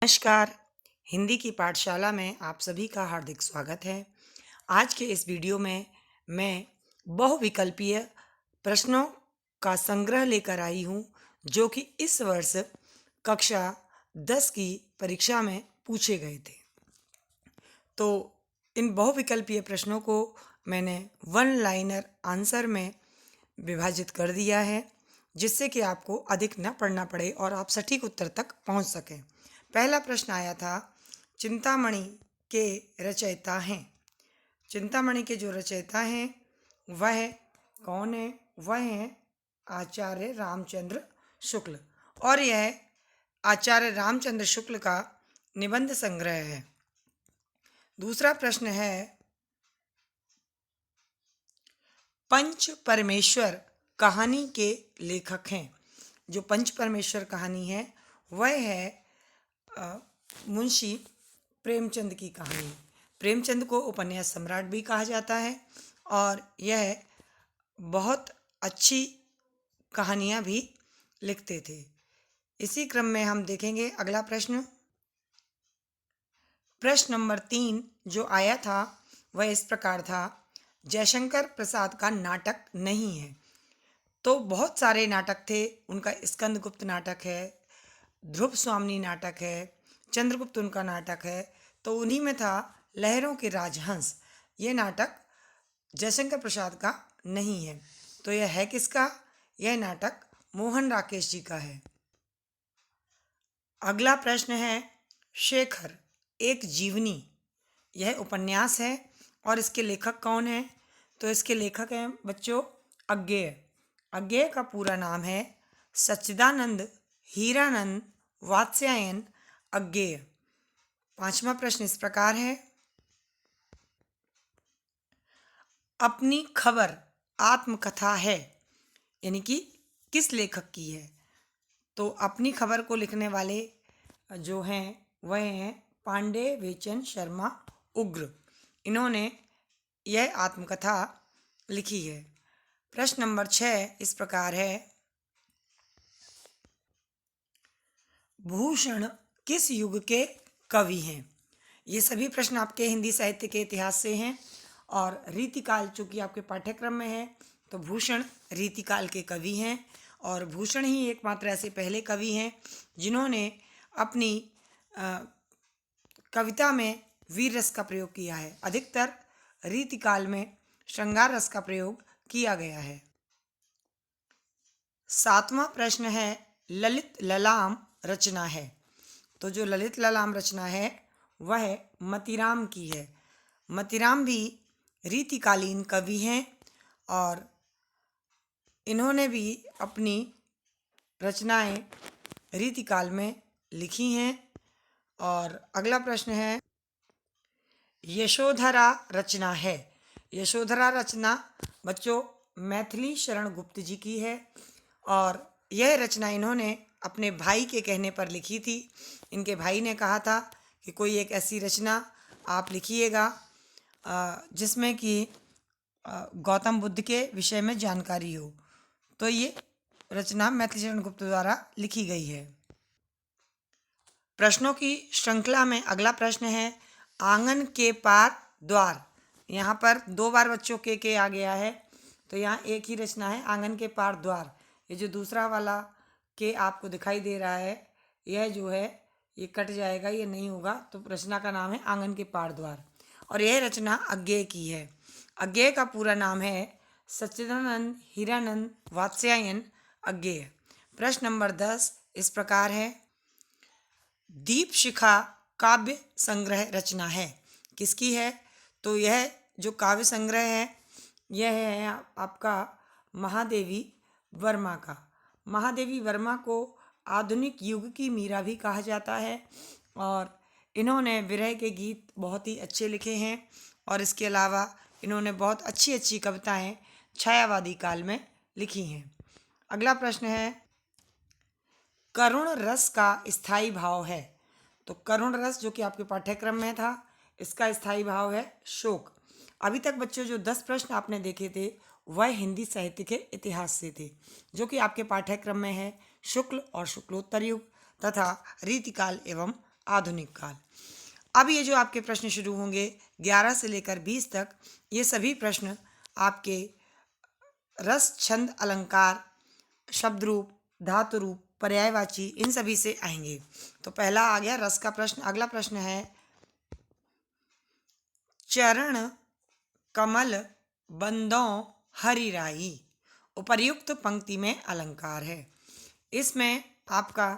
नमस्कार। हिंदी की पाठशाला में आप सभी का हार्दिक स्वागत है। आज के इस वीडियो में मैं बहुविकल्पीय प्रश्नों का संग्रह लेकर आई हूँ, जो कि इस वर्ष कक्षा 10 की परीक्षा में पूछे गए थे। तो इन बहुविकल्पीय प्रश्नों को मैंने वन लाइनर आंसर में विभाजित कर दिया है, जिससे कि आपको अधिक न पढ़ना पड़े और आप सटीक उत्तर तक पहुंच सकें। पहला प्रश्न आया था, चिंतामणि के रचयिता हैं। चिंतामणि के जो रचयिता हैं वह कौन है? वह हैं आचार्य रामचंद्र शुक्ल, और यह आचार्य रामचंद्र शुक्ल का निबंध संग्रह है। दूसरा प्रश्न है, पंच परमेश्वर कहानी के लेखक हैं। जो पंच परमेश्वर कहानी है वह है मुंशी प्रेमचंद की कहानी। प्रेमचंद को उपन्यास सम्राट भी कहा जाता है और यह बहुत अच्छी कहानियाँ भी लिखते थे। इसी क्रम में हम देखेंगे अगला प्रश्न। प्रश्न नंबर 3 जो आया था वह इस प्रकार था, जयशंकर प्रसाद का नाटक नहीं है। तो बहुत सारे नाटक थे, उनका स्कंदगुप्त नाटक है, ध्रुव स्वामिनी नाटक है, चंद्रगुप्त उनका नाटक है। तो उन्हीं में था लहरों के राजहंस। ये नाटक जयशंकर प्रसाद का नहीं है। तो यह है किसका? यह नाटक मोहन राकेश जी का है। अगला प्रश्न है, शेखर एक जीवनी, यह उपन्यास है और इसके लेखक कौन है? तो इसके लेखक हैं बच्चों अज्ञेय। अज्ञेय का पूरा नाम है सच्चिदानंद हीरानंद वात्स्यायन अज्ञेय। पांचवा प्रश्न इस प्रकार है, अपनी खबर आत्मकथा है, यानी कि किस लेखक की है? तो अपनी खबर को लिखने वाले जो हैं वह हैं पांडे वेचन शर्मा उग्र। इन्होंने यह आत्मकथा लिखी है। प्रश्न नंबर 6 इस प्रकार है, भूषण किस युग के कवि हैं? ये सभी प्रश्न आपके हिंदी साहित्य के इतिहास से हैं और रीतिकाल चूँकि आपके पाठ्यक्रम में है तो भूषण रीतिकाल के कवि हैं। और भूषण ही एकमात्र ऐसे पहले कवि हैं जिन्होंने अपनी कविता में वीर रस का प्रयोग किया है। अधिकतर रीतिकाल में श्रृंगार रस का प्रयोग किया गया है। 7वां प्रश्न है, ललित ललाम रचना है। तो जो ललित ललाम रचना है वह मतीराम की है। मतीराम भी रीतिकालीन कवि हैं और इन्होंने भी अपनी रचनाएं रीतिकाल में लिखी हैं। और अगला प्रश्न है, यशोधरा रचना है। यशोधरा रचना बच्चों मैथिली शरण गुप्त जी की है और यह रचना इन्होंने अपने भाई के कहने पर लिखी थी। इनके भाई ने कहा था कि कोई एक ऐसी रचना आप लिखिएगा जिसमें कि गौतम बुद्ध के विषय में जानकारी हो। तो ये रचना मैथिली शरण गुप्त द्वारा लिखी गई है। प्रश्नों की श्रृंखला में अगला प्रश्न है, आंगन के पार द्वार। यहाँ पर 2 बार बच्चों के आ गया है, तो यहाँ एक ही रचना है आंगन के पार द्वार। ये जो दूसरा वाला के आपको दिखाई दे रहा है यह जो है ये कट जाएगा, ये नहीं होगा। तो रचना का नाम है आंगन के पार द्वार और यह रचना अज्ञेय की है। अज्ञेय का पूरा नाम है सच्चिदानंद हीरानंद वात्स्यायन अज्ञेय। प्रश्न नंबर 10 इस प्रकार है, दीपशिखा काव्य संग्रह रचना है, किसकी है? तो यह जो काव्य संग्रह है यह है आपका महादेवी वर्मा का। महादेवी वर्मा को आधुनिक युग की मीरा भी कहा जाता है और इन्होंने विरह के गीत बहुत ही अच्छे लिखे हैं और इसके अलावा इन्होंने बहुत अच्छी अच्छी कविताएं छायावादी काल में लिखी हैं। अगला प्रश्न है, करुण रस का स्थायी भाव है। तो करुण रस जो कि आपके पाठ्यक्रम में था, इसका स्थायी भाव है शोक। अभी तक बच्चों जो 10 प्रश्न आपने देखे थे वह हिंदी साहित्य के इतिहास से थे, जो कि आपके पाठ्यक्रम में है शुक्ल और शुक्लोत्तर युग तथा रीतिकाल एवं आधुनिक काल। अब ये जो आपके प्रश्न शुरू होंगे 11 से लेकर 20 तक, ये सभी प्रश्न आपके रस, छंद, अलंकार, शब्द रूप, धातु रूप, पर्यायवाची, इन सभी से आएंगे। तो पहला आ गया रस का प्रश्न। अगला प्रश्न है चरण कमल बंदों हरि राई। उपर्युक्त पंक्ति में अलंकार है। इसमें आपका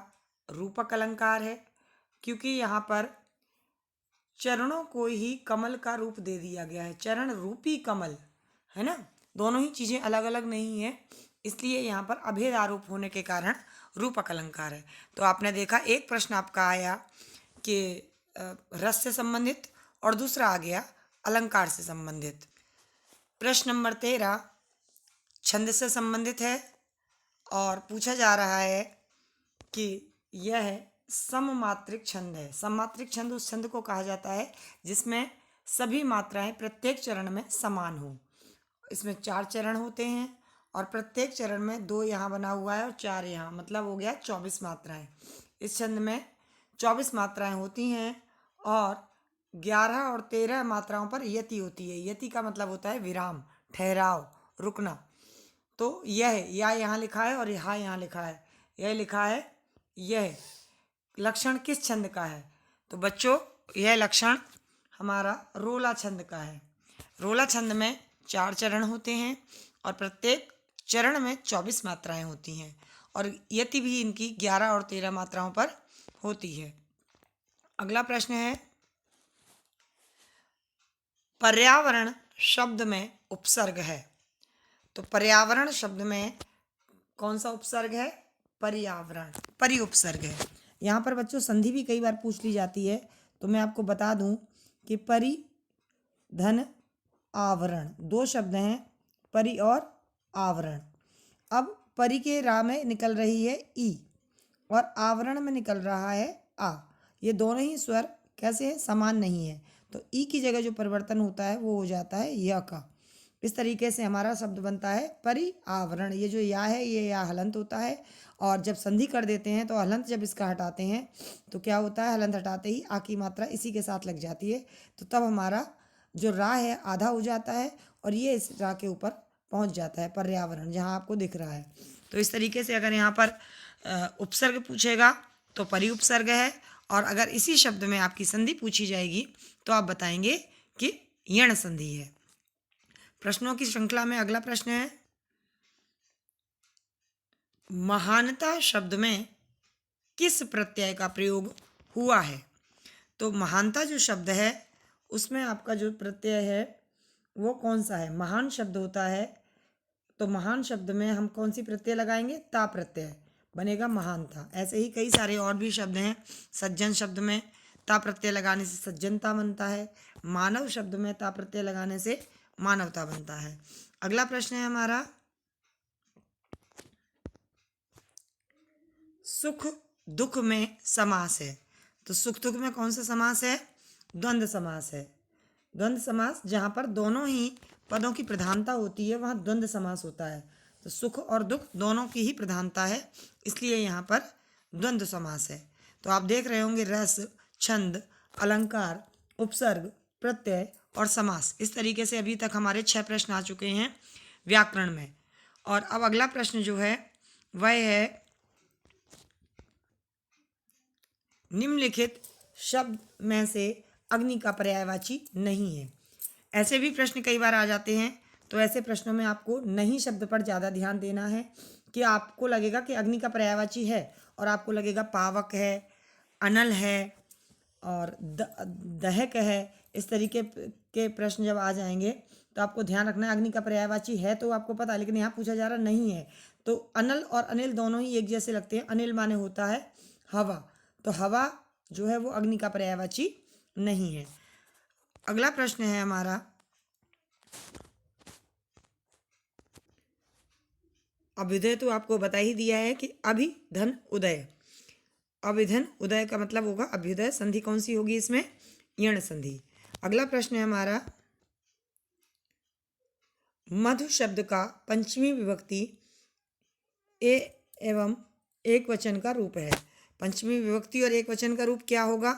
रूपक अलंकार है, क्योंकि यहाँ पर चरणों को ही कमल का रूप दे दिया गया है। चरण रूपी कमल है ना, दोनों ही चीज़ें अलग अलग नहीं है, इसलिए यहाँ पर अभेद आरोप होने के कारण रूपक अलंकार है। तो आपने देखा एक प्रश्न आपका आया कि रस से संबंधित और दूसरा आ गया अलंकार से संबंधित। प्रश्न नंबर 13 छंद से संबंधित है और पूछा जा रहा है कि यह सममात्रिक छंद है। सममात्रिक छंद उस छंद को कहा जाता है जिसमें सभी मात्राएं प्रत्येक चरण में समान हो। इसमें 4 चरण होते हैं और प्रत्येक चरण में 2 यहाँ बना हुआ है और 4 यहाँ, मतलब हो गया 24 मात्राएं। इस छंद में 24 मात्राएं होती हैं और 11 और 13 मात्राओं पर यति होती है। यति का मतलब होता है विराम, ठहराव, रुकना। तो यह या यहाँ लिखा है और यहाँ लिखा है, यह लिखा है यह लक्षण किस छंद का है? तो बच्चों यह लक्षण हमारा रोला छंद का है। रोला छंद में 4 चरण होते हैं और प्रत्येक चरण में 24 मात्राएं होती हैं और यति भी इनकी 11 और 13 मात्राओं पर होती है। अगला प्रश्न है पर्यावरण शब्द में उपसर्ग है। तो पर्यावरण शब्द में कौन सा उपसर्ग है? पर्यावरण, परि उपसर्ग है। यहाँ पर बच्चों संधि भी कई बार पूछ ली जाती है, तो मैं आपको बता दूं कि परि धन आवरण 2 शब्द हैं, परि और आवरण। अब परि के रा में निकल रही है ई और आवरण में निकल रहा है आ। ये दोनों ही स्वर कैसे है? समान नहीं है, तो ई की जगह जो परिवर्तन होता है वो हो जाता है य का। इस तरीके से हमारा शब्द बनता है परिआवरण। ये जो या है ये या हलंत होता है और जब संधि कर देते हैं तो हलंत जब इसका हटाते हैं तो क्या होता है? हलंत हटाते ही आ की मात्रा इसी के साथ लग जाती है, तो तब हमारा जो रा है आधा हो जाता है और ये इस रा के ऊपर पहुंच जाता है, पर्यावरण जहाँ आपको दिख रहा है। तो इस तरीके से अगर यहाँ पर उपसर्ग पूछेगा तो परि उपसर्ग है, और अगर इसी शब्द में आपकी संधि पूछी जाएगी तो आप बताएंगे कि यण संधि है। प्रश्नों की श्रृंखला में अगला प्रश्न है महानता शब्द में किस प्रत्यय का प्रयोग हुआ है? तो महानता जो शब्द है उसमें आपका जो प्रत्यय है वो कौन सा है? महान शब्द होता है, तो महान शब्द में हम कौन सी प्रत्यय लगाएंगे? ता प्रत्यय, बनेगा महानता। ऐसे ही कई सारे और भी शब्द हैं। सज्जन शब्द में ता प्रत्यय लगाने से सज्जनता बनता है। मानव शब्द में ता प्रत्यय लगाने से मानवता बनता है। अगला प्रश्न है हमारा सुख दुख में समास है। तो सुख दुख में कौन सा समास है? द्वंद्व समास है। द्वंद्व समास जहाँ पर दोनों ही पदों की प्रधानता होती है वहाँ द्वंद्व समास होता है। तो सुख और दुख दोनों की ही प्रधानता है, इसलिए यहाँ पर द्वंद्व समास है। तो आप देख रहे होंगे रस, छंद, अलंकार, उपसर्ग, प्रत्यय और समास। इस तरीके से अभी तक हमारे 6 प्रश्न आ चुके हैं व्याकरण में। और अब अगला प्रश्न जो है वह है निम्नलिखित शब्द में से अग्नि का पर्यायवाची नहीं है। ऐसे भी प्रश्न कई बार आ जाते हैं, तो ऐसे प्रश्नों में आपको नहीं शब्द पर ज़्यादा ध्यान देना है कि आपको लगेगा कि अग्नि का पर्यायवाची है और आपको लगेगा पावक है, अनल है और दहक है। इस तरीके के प्रश्न जब आ जाएंगे तो आपको ध्यान रखना है अग्नि का पर्यायवाची है तो आपको पता है, लेकिन यहाँ पूछा जा रहा नहीं है। तो अनल और अनिल दोनों ही एक जैसे लगते हैं। अनिल माने होता है हवा, तो हवा जो है वो अग्नि का पर्यायवाची नहीं है। अगला प्रश्न है हमारा अभ्युदय। तो आपको बता ही दिया है कि अभिधन उदय। अभिधन उदय का मतलब होगा अभ्युदय। संधि कौन सी होगी इसमें? यण संधि। अगला प्रश्न है हमारा मधु शब्द का पंचमी विभक्ति ए एवं एक वचन का रूप है। पंचमी विभक्ति और एक वचन का रूप क्या होगा,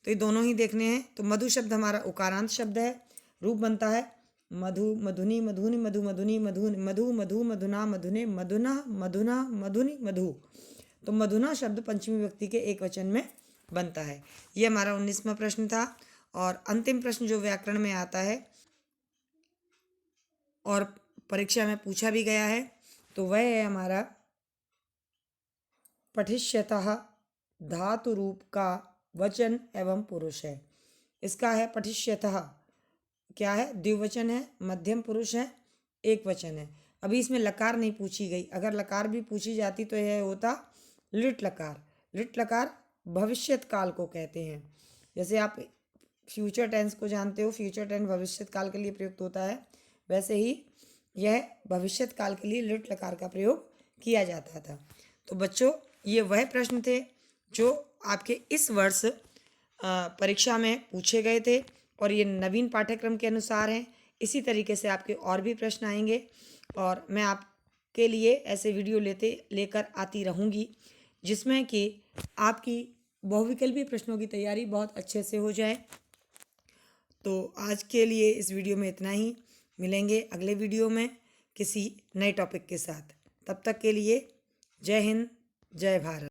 तो ये दोनों ही देखने हैं। तो मधु शब्द हमारा उकारांत शब्द है, रूप बनता है मधु, मधुनी, मधुनि, मधु, मधुनी, मधु, मधु, मधु, मधुना, मधुने, मधुना, मधुना, मधुनि, मधु। तो मधुना शब्द पंचमी विभक्ति के एक वचन में बनता है। ये हमारा 19वां प्रश्न था। और अंतिम प्रश्न जो व्याकरण में आता है और परीक्षा में पूछा भी गया है, तो वह है हमारा पठिष्यतः धातु रूप का वचन एवं पुरुष है। इसका है पठिष्यतः, क्या है, द्विवचन है, मध्यम पुरुष है, एक वचन है। अभी इसमें लकार नहीं पूछी गई, अगर लकार भी पूछी जाती तो यह होता लिट लकार। लिट लकार भविष्यत काल को कहते हैं। जैसे आप फ्यूचर टेंस को जानते हो, फ्यूचर टेंस भविष्यत काल के लिए प्रयुक्त होता है, वैसे ही यह भविष्यत काल के लिए लिट लकार का प्रयोग किया जाता था। तो बच्चों, ये वह प्रश्न थे जो आपके इस वर्ष परीक्षा में पूछे गए थे और ये नवीन पाठ्यक्रम के अनुसार हैं। इसी तरीके से आपके और भी प्रश्न आएंगे और मैं आपके लिए ऐसे वीडियो लेकर आती रहूँगी, जिसमें कि आपकी बहुविकल्पी प्रश्नों की तैयारी बहुत अच्छे से हो जाए। तो आज के लिए इस वीडियो में इतना ही। मिलेंगे अगले वीडियो में किसी नए टॉपिक के साथ। तब तक के लिए जय हिंद, जय भारत।